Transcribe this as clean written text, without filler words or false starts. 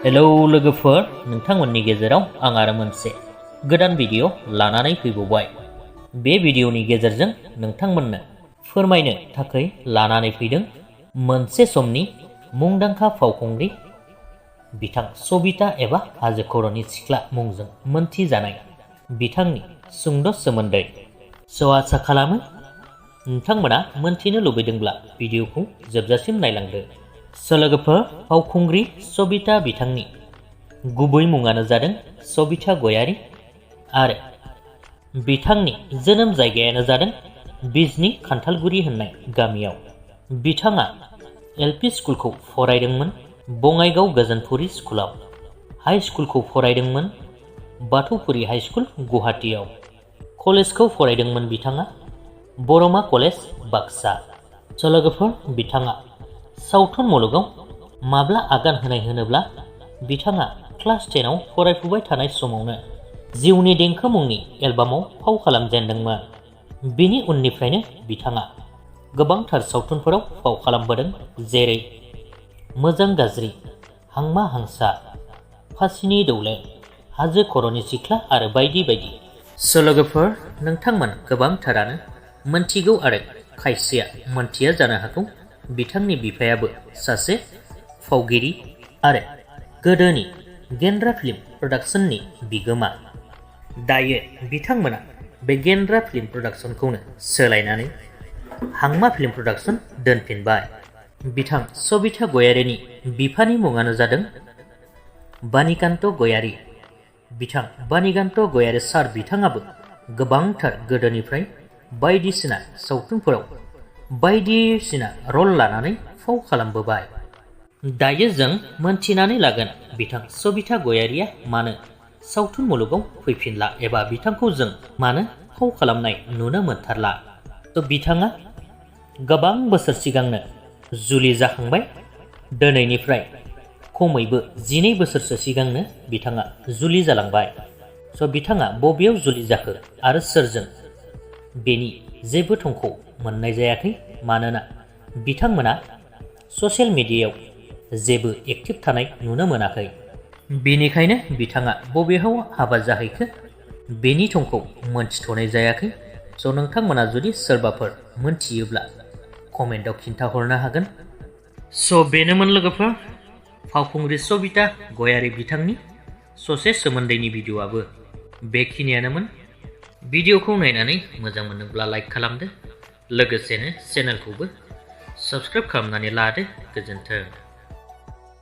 Hello लोगोफोर, नोंथांमोननि गेजेराव आं आरो मोनसे गोदान भिडिअ लानानै फैबावबाय। बे भिडिअनि गेजेरजों नोंथांमोननो फोरमायनो थाखाय लानानै फैदों मोनसे समनि मुंदांखा फावखुंग्रि बिथां सबिता एबा हाजो खर'नि सिख्ला मुंजों मोनथिजानाय बिथांनि सुंद' सोमोन्दै। आसा खालामो नोंथांमोना मोनथिनो लुबैदोंब्ला भिडिअखौ जोबजासिम नायलांदो। लोगोफोर, फावखुंग्रि सबिता बिथांनि गुबै मुङानो जादों सबिता गयारी आरो बिथांनि जोनोम जायगायानो जादों बिजनी खान्थालगुरि होननाय गामियाव। बिथाङा एलपि स्कुलखौ फरायदोंमोन बङाइगाव गोजोनपुरी स्कुलाव, हाई स्कुलखौ फरायदोंमोन बाथौफुरि हाई स्कुल गुवाहाटीआव, कलेजखौ फरायदोंमोन बिथाङा बरमा कलेज बाक्सा। लोगोफोर, बिथाङा सावथुन मुलुगाव माब्ला आगान होनाय होनोब्ला बिथाङा क्लास 10आव फरायफुबाय थानाय समावनो जिउनि देंखो मुंनि एलबामाव फाव खालामजेनदोंमोन। बिनि उननिफ्रायनो बिथाङा गोबांथार सावथुनफोराव फाव खालामबोदों, जेरै मोजां गाज्रि, हांमा हांसा, फासिनि दौलें, हाजो खर'नि सिख्ला आरो बायदि बायदि। लोगोफोर, नोंथांमोन गोबांथारानो मोनथिगौ आरो खायसेया मोनथिया जानो हागौ बिथांनि बिफायाबो सासे फावगिरि आरो गोदोनि गेन्द्रा फिल्म प्रडाक्शननि बिगोमा। दायो बिथांमोना बे गेन्द्रा फिल्म प्रडाक्शनखौनो सोलायनानै हांमा फिल्म प्रडाक्शन दोनफिनबाय। बिथां सबिता गयारीनि बिफानि मुङानो जादों बानिकान्त गयारी। बिथां बानिकान्त गयारी सार बिथाङाबो गोबांथार गोदोनिफ्राय बायदिसिना सावथुनफोराव बायदिसिना रल लानानै फाव खालामबोबाय। दायो जों मोनथिनानै लागोन बिथां सबिता गयारीया मानो सावथुन मुलुगाव फैफिनला एबा बिथांखौ जों मानो फाव खालामनाय नुनो मोनथारला। बिथाङा गोबां बोसोर सिगांनो जुलि जाखांबाय। दिनैनिफ्राय खमैबो 12 बोसोरसो सिगांनो बिथाङा जुलि जालांबाय। बिथाङा बबेयाव जुलि जाखो आरो सोरजों, बेनि जेबो थंखौ मोननाय जायाखै, मानोना बिथांमोना ससियेल मिडियायाव जेबो एक्टिभ थानाय नुनो मोनाखै। बेनिखायनो बिथाङा बबेयाव हाबा जाहैखो बेनि थंखौ मोनथिथ'नाय जायाखै। नोंथांमोना जुदि सोरबाफोर मोनथियोब्ला कमेन्टआव खिन्थाहरनो हागोन। बेनोमोन लोगोफोर, फावखुंग्रि सबिता गयारी बिथांनि ससे सोमोन्दैनि भिडिअ'आबो बेखिनियानोमोन। भिडिअ'खौ नायनानै मोजां मोनोब्ला लाइक खालामदो, लोगोसेनो चेनेलखौबो साबस्क्राइब खालामनानै लादो। गोजोन्थों।